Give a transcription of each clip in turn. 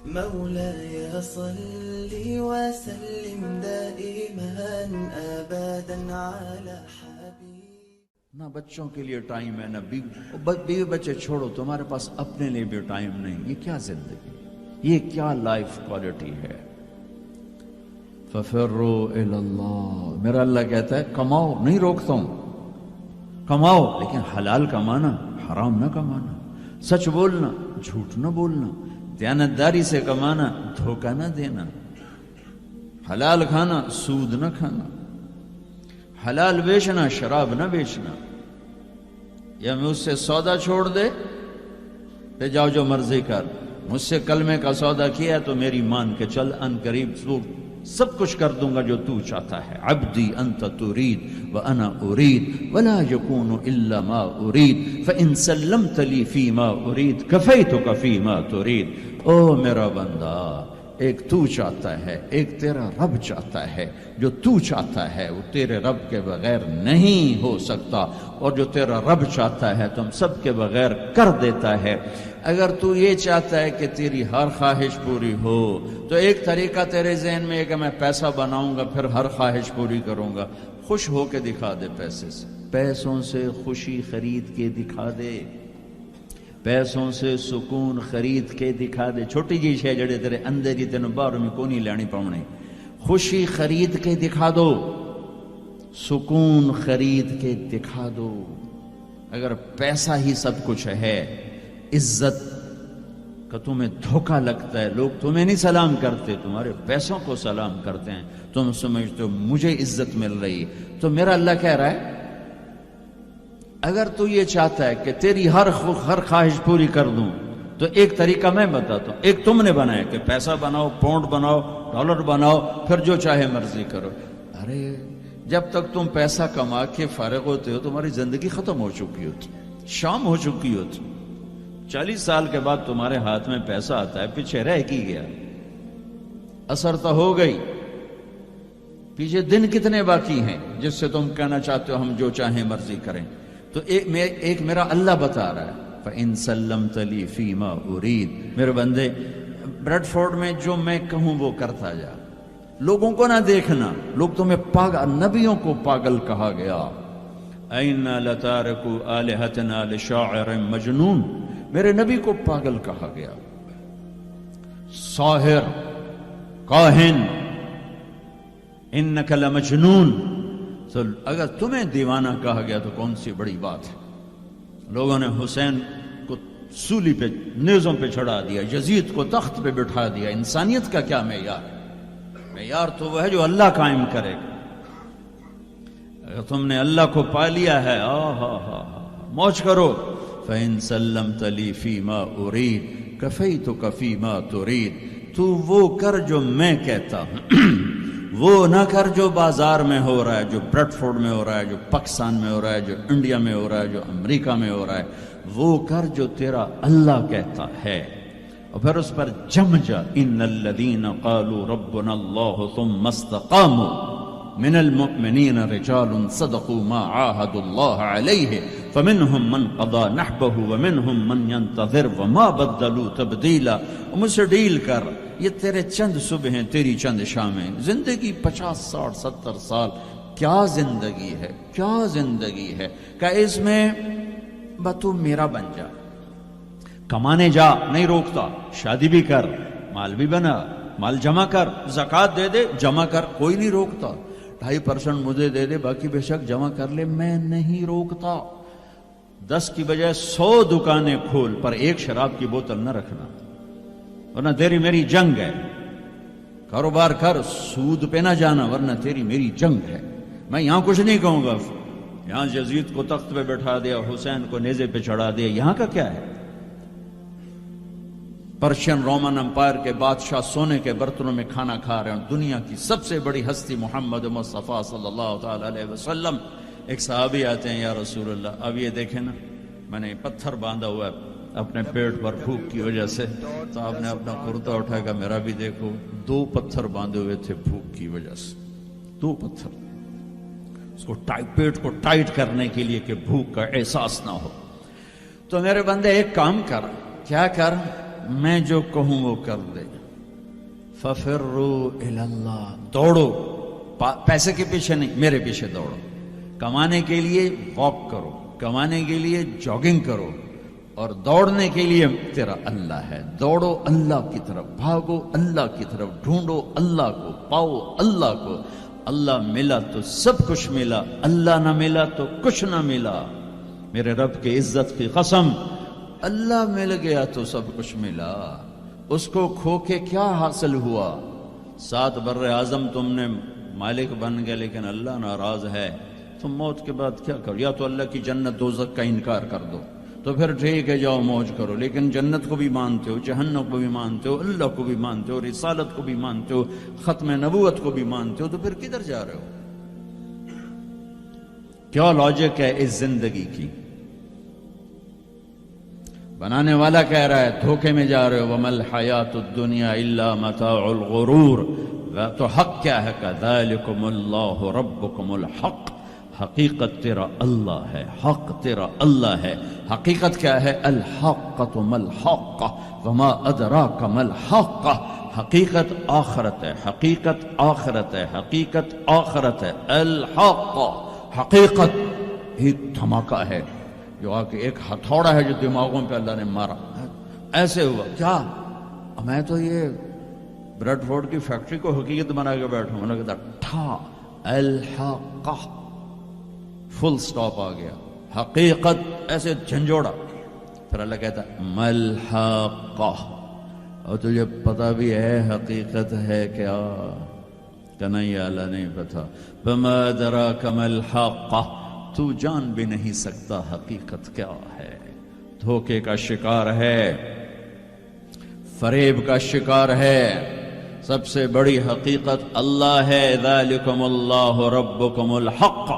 مولاي صل وسلم دائما ابدا على حبيب. نہ بچوں کے لیے ٹائم ہے نہ بیوی بچے چھوڑو، تمہارے پاس اپنے لیے بھی ٹائم نہیں. یہ کیا زندگی، یہ کیا لائف کوالٹی ہے؟ ففروا الی اللہ. میرا اللہ کہتا ہے کماؤ، نہیں روکتا ہوں، کماؤ لیکن حلال کمانا، حرام نہ کمانا، سچ بولنا، جھوٹ نہ بولنا، دیانتداری سے کمانا، دھوکہ نہ دینا، حلال کھانا، سود نہ کھانا، حلال بیچنا، شراب نہ بیچنا. یا مجھ سے سودا چھوڑ دے پہ جاؤ جو مرضی کر، مجھ سے کلمے کا سودا کیا تو میری مان کے چل، ان قریب سب کچھ کر دوں گا جو تو چاہتا ہے. عبدی انت ترید وانا ارید ولا یکون الا ما ارید فان سلمت لی فی ما ارید کفیتک فی ما ترید. او میرا بندہ، ایک تو چاہتا ہے، ایک تیرا رب چاہتا ہے. جو تو چاہتا ہے وہ تیرے رب کے بغیر نہیں ہو سکتا، اور جو تیرا رب چاہتا ہے تم سب کے بغیر کر دیتا ہے. اگر تو یہ چاہتا ہے کہ تیری ہر خواہش پوری ہو تو ایک طریقہ تیرے ذہن میں ہے کہ میں پیسہ بناؤں گا پھر ہر خواہش پوری کروں گا. خوش ہو کے دکھا دے پیسے سے، پیسوں سے خوشی خرید کے دکھا دے، پیسوں سے سکون خرید کے دکھا دے. چھوٹی جی شے جڑے تیرے اندر ہی تینوں باہر میں کو نہیں لینی پاؤنی، خوشی خرید کے دکھا دو، سکون خرید کے دکھا دو. اگر پیسہ ہی سب کچھ ہے، عزت کا تمہیں دھوکہ لگتا ہے، لوگ تمہیں نہیں سلام کرتے، تمہارے پیسوں کو سلام کرتے ہیں، تم سمجھتے ہو مجھے عزت مل رہی. تو میرا اللہ کہہ رہا ہے اگر تو یہ چاہتا ہے کہ تیری ہر خواہش پوری کر دوں تو ایک طریقہ میں بتاتا ہوں. ایک تم نے بنایا کہ پیسہ بناؤ، پاؤنڈ بناؤ، ڈالر بناؤ، پھر جو چاہے مرضی کرو. ارے جب تک تم پیسہ کما کے فارغ ہوتے ہو تمہاری زندگی ختم ہو چکی ہوتی، شام ہو چکی ہوتی. 40 سال کے بعد تمہارے ہاتھ میں پیسہ آتا ہے، پیچھے رہ کی گیا، اثر تو ہو گئی، پیچھے دن کتنے باقی ہیں جس سے تم کہنا چاہتے ہو ہم جو چاہیں مرضی کریں. تو ایک میرا اللہ بتا رہا ہے فَإِن سَلَّمْتَ لِي فِي مَا أُرِيد. میرے بندے بریڈ فورڈ میں جو میں کہوں وہ کرتا جا، لوگوں کو نہ دیکھنا. لوگ تمہیں پاگل، نبیوں کو پاگل کہا گیا. اَإِنَّا لَتَارِكُ آلِهَتِنَا لِشَاعِرٍ مَجْنُونٍ. میرے نبی کو پاگل کہا گیا، ساحر، کاہن، انک لمجنون. تو اگر تمہیں دیوانہ کہا گیا تو کون سی بڑی بات ہے. لوگوں نے حسین کو سولی پہ، نیزوں پہ چڑھا دیا، یزید کو تخت پہ بٹھا دیا. انسانیت کا کیا معیار ہے؟ معیار تو وہ ہے جو اللہ قائم کرے گا. اگر تم نے اللہ کو پا لیا ہے، موج کرو. فَإِن سَلَّمْتَ لِي فِي مَا أُرِيد كَفَيْتُكَ فِي مَا تُرِيد. تو وہ کر جو میں کہتا ہوں، وہ نہ کر جو بازار میں ہو رہا ہے، جو بریڈ فورڈ میں ہو رہا ہے، جو پاکستان میں ہو رہا ہے، جو انڈیا میں ہو رہا ہے، جو امریکہ میں ہو رہا ہے. وہ کر جو تیرا اللہ کہتا ہے، اور پھر اس پر جم جا. ان الذین قالوا ربنا اللہ ثم استقاموا من المؤمنین رجال صدقوا ما عاهدوا اللہ علیہ فمنهم من قضى نحبه ومنهم من ينتظر وما بدلوا تبدیلا. مجھ سے ڈیل کر، یہ تیرے چند صبح ہیں، تیری چند شامیں. زندگی 50 60 70 سال، کیا زندگی ہے، کیا زندگی ہے. کہ اس میں تو میرا بن جا، کمانے جا، نہیں روکتا. شادی بھی کر، مال بھی بنا، مال جمع کر، زکوٰۃ دے دے، جمع کر، کوئی نہیں روکتا. 2.5% مجھے دے دے، باقی بے شک جمع کر لے، میں نہیں روکتا. 10 کی بجائے 100 دکانیں کھول، پر ایک شراب کی بوتل نہ رکھنا، ورنہ تیری میری جنگ ہے. کاروبار کر، سود پہ نہ جانا، ورنہ تیری میری جنگ ہے. میں یہاں کچھ نہیں کہوں گا، یہاں یزید کو تخت پہ بٹھا دیا، حسین کو نیزے پہ چڑھا دیا، یہاں کا کیا ہے؟ پرشین رومن امپائر کے بادشاہ سونے کے برتنوں میں کھانا کھا رہے ہیں. دنیا کی سب سے بڑی ہستی محمد مصطفیٰ صلی اللہ تعالی علیہ وسلم. ایک صحابی آتے ہیں، یا رسول اللہ، اب یہ دیکھیں نا، میں نے پتھر باندھا ہوا ہے اپنے پیٹ پر بھوک کی وجہ سے. تو آپ نے اپنا کرتا اٹھا کر میرا بھی دیکھو، 2 پتھر باندھے ہوئے تھے بھوک کی وجہ سے. 2 پتھر اس کو پیٹ کو ٹائٹ کرنے کے لیے کہ بھوک کا احساس نہ ہو. تو میرے بندے ایک کام کر، کیا کر؟ میں جو کہوں وہ کر دے. فَفِرُّوا إِلَى اللَّهِ، دوڑو، پیسے کے پیچھے نہیں، میرے پیچھے دوڑو. کمانے کے لیے واک کرو، کمانے کے لیے جاگنگ کرو، اور دوڑنے کے لیے تیرا اللہ ہے. دوڑو اللہ کی طرف، بھاگو اللہ کی طرف، ڈھونڈو اللہ کو، پاؤ اللہ کو. اللہ ملا تو سب کچھ ملا، اللہ نہ ملا تو کچھ نہ ملا. میرے رب کی عزت کی قسم، اللہ مل گیا تو سب کچھ ملا. اس کو کھو کے کیا حاصل ہوا؟ 7 بر اعظم تم نے مالک بن گئے، لیکن اللہ ناراض ہے. تم موت کے بعد کیا کرو؟ یا تو اللہ کی جنت دوزخ کا انکار کر دو تو پھر ٹھیک ہے جاؤ موج کرو، لیکن جنت کو بھی مانتے ہو، جہنم کو بھی مانتے ہو، اللہ کو بھی مانتے ہو، رسالت کو بھی مانتے ہو، ختم نبوت کو بھی مانتے ہو، تو پھر کدھر جا رہے ہو؟ کیا لاجک ہے اس زندگی کی؟ بنانے والا کہہ رہا ہے دھوکے میں جا رہے ہو. وَمَا الْحَيَاةُ الدُّنْيَا إِلَّا مَتَاعُ الْغُرُورِ. تو حق کیا ہے؟ كَذَلِكُمُ اللَّهُ رَبُّكُمُ الْحَقِّ. حقیقت تیرا اللہ ہے، حق تیرا اللہ ہے. حقیقت کیا ہے؟ الحقۃ ما الحق وما ادراک ما الحق. حقیقت آخرت ہے، حقیقت آخرت ہے، حقیقت آخرت ہے. الحق حقیقت ہی دھماکہ ہے جو آ کے ایک ہتھوڑا ہے جو دماغوں پہ اللہ نے مارا. ایسے ہوا کیا؟ میں تو یہ بریڈ فورڈ کی فیکٹری کو حقیقت بنا کے بیٹھوں. میں نے کہتا ٹھا الحق، فل سٹاپ آ گیا. حقیقت ایسے جھنجھوڑا. پھر اللہ کہتا ملحقہ، اور تجھے پتا بھی ہے حقیقت ہے کیا؟ کنیا اللہ نہیں پتا. بما ادراک ملحقہ، تو جان بھی نہیں سکتا حقیقت کیا ہے. دھوکے کا شکار ہے، فریب کا شکار ہے. سب سے بڑی حقیقت اللہ ہے. ذالکم اللہ ربکم الحق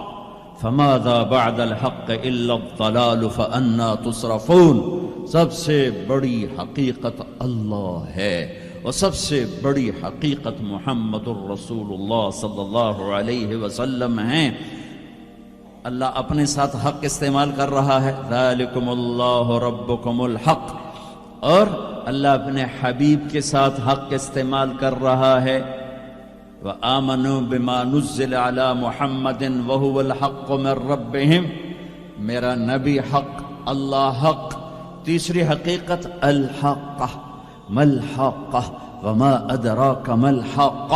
فماذا بعد الحق الا الضلال فانا تصرفون. سب سے بڑی حقیقت اللہ ہے، اور سب سے بڑی حقیقت محمد الرسول اللہ صلی اللہ علیہ وسلم ہیں. اللہ اپنے ساتھ حق استعمال کر رہا ہے، ذالکم اللہ ربکم الحق، اور اللہ اپنے حبیب کے ساتھ حق استعمال کر رہا ہے. وآمنوا بما نزل على محمد وهو الحق من ربهم. میرا نبی حق، اللہ حق. تیسری حقیقت الحق ملحق وما ادراک ملحق.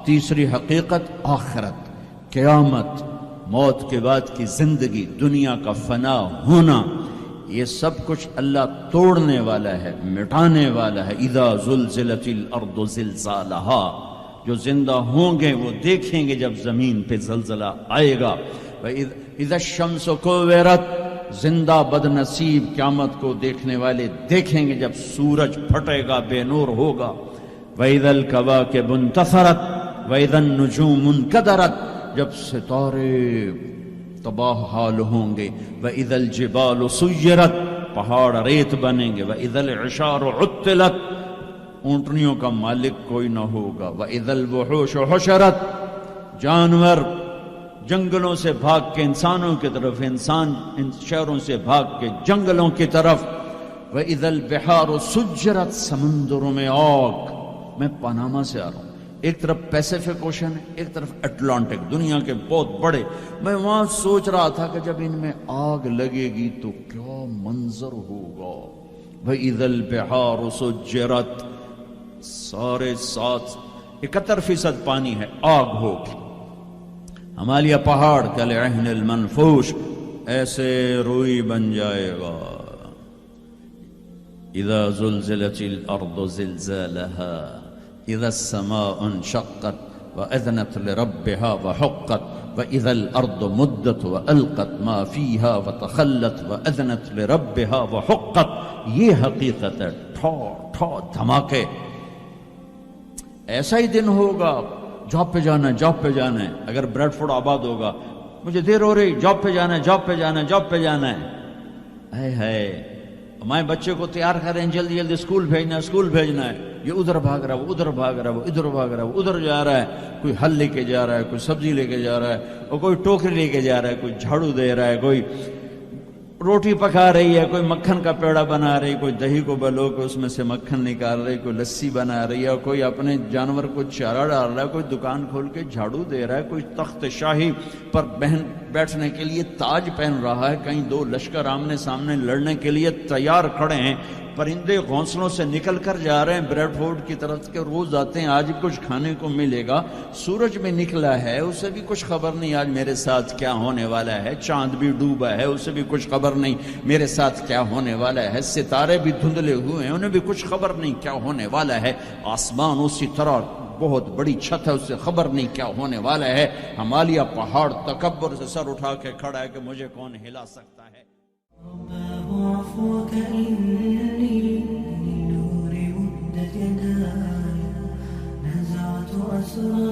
تیسری حقیقت آخرت، قیامت، موت کے بعد کی زندگی، دنیا کا فنا ہونا. یہ سب کچھ اللہ توڑنے والا ہے، مٹانے والا ہے. اذا زلزلت الارض زلزالها. جو زندہ ہوں گے وہ دیکھیں گے جب زمین پہ زلزلہ آئے گا. اذا الشمس كورت. زندہ بد نصیب قیامت کو دیکھنے والے دیکھیں گے جب سورج پھٹے گا، بے نور ہوگا. وَإِذَا الْكَوَاكِبُ انتَثَرَتْ وَإِذَا النُّجُومُ انْكَدَرَتْ. جب ستارے تباہ حال ہوں گے. وَإِذَا الْجِبَالُ سُيِّرَتْ. پہاڑ ریت بنیں گے. وَإِذَا الْعِشَارُ عُطِّلَتْ. اونٹنیوں کا مالک کوئی نہ ہوگا. وَإِذَا الْوُحُوشُ حُشِرَتْ. جانور جنگلوں سے بھاگ کے انسانوں کی طرف، انسان ان شہروں سے بھاگ کے جنگلوں کی طرف. وَإِذَا الْبِحَارُ سُجِّرَتْ. سمندروں میں آگ. میں پاناما سے آ رہا ہوں، ایک طرف پیسیفک اوشن ہے، ایک طرف اٹلانٹک، دنیا کے بہت بڑے. میں وہاں سوچ رہا تھا کہ جب ان میں آگ لگے گی تو کیا منظر ہوگا. وَإِذَا الْبِحَارُ سُجِّرَتْ. سارے 71% پانی ہے، آگ ہوگی. ہمالیہ پہاڑ کالعہن المنفوش، ایسے روئی بن جائے گا. اذا زلزلت الارض زلزالها اذا السماء انشقت واذنت لربها وحقت واذا الارض مدت والقت ما فيها وتخلت واذنت لربها وحقت. یہ حقیقت ہے. ٹھو ٹھو دھماکے. ایسا ہی دن ہوگا. جاب پہ جانا ہے، جاب پہ جانا ہے. اگر بریڈ فورڈ آباد ہوگا، مجھے دیر ہو رہی، جاب پہ جانا ہے، جاب پہ جانا ہے، جاب پہ جانا ہے. ہے ہمارے بچے کو تیار کریں، جلدی جلدی اسکول بھیجنا ہے، اسکول بھیجنا ہے. یہ ادھر بھاگ رہا ہے، وہ ادھر بھاگ رہا ہے، وہ ادھر بھاگ رہا ہے، وہ ادھر جا رہا ہے. کوئی حل لے کے جا رہا ہے، کوئی سبزی لے کے جا رہا ہے، اور کوئی ٹوکری لے کے جا رہا ہے، کوئی جھاڑو دے رہا ہے، کوئی روٹی پکا رہی ہے، کوئی مکھن کا پیڑا بنا رہی، کوئی دہی کو بلو کے اس میں سے مکھن نکال رہی، کوئی لسی بنا رہی ہے، کوئی اپنے جانور کو چارہ ڈال رہا ہے، کوئی دکان کھول کے جھاڑو دے رہا ہے، کوئی تخت شاہی پر بیٹھنے کے لیے تاج پہن رہا ہے، کہیں دو لشکر آمنے سامنے لڑنے کے لیے تیار کھڑے ہیں، پرندے گھونسلوں سے نکل کر جا رہے ہیں بریڈ فورڈ کی طرف کے، روز آتے ہیں آج کچھ کھانے کو ملے گا، سورج بھی نکلا ہے اسے بھی کچھ خبر نہیں آج میرے ساتھ کیا ہونے والا ہے، چاند بھی ڈوبا ہے اسے بھی کچھ خبر نہیں میرے ساتھ کیا ہونے والا ہے، ستارے بھی دھندلے ہوئے ہیں انہیں بھی کچھ خبر نہیں کیا ہونے والا ہے، آسمان اسی طرح بہت بڑی چھت ہے اسے خبر نہیں کیا ہونے والا ہے، ہمالیہ پہاڑ تکبر سے سر اٹھا کے کھڑا ہے کہ مجھے کون ہلا سکتا ہے۔ رباه عفوك إني لنور مدت يداي نزعت أسرار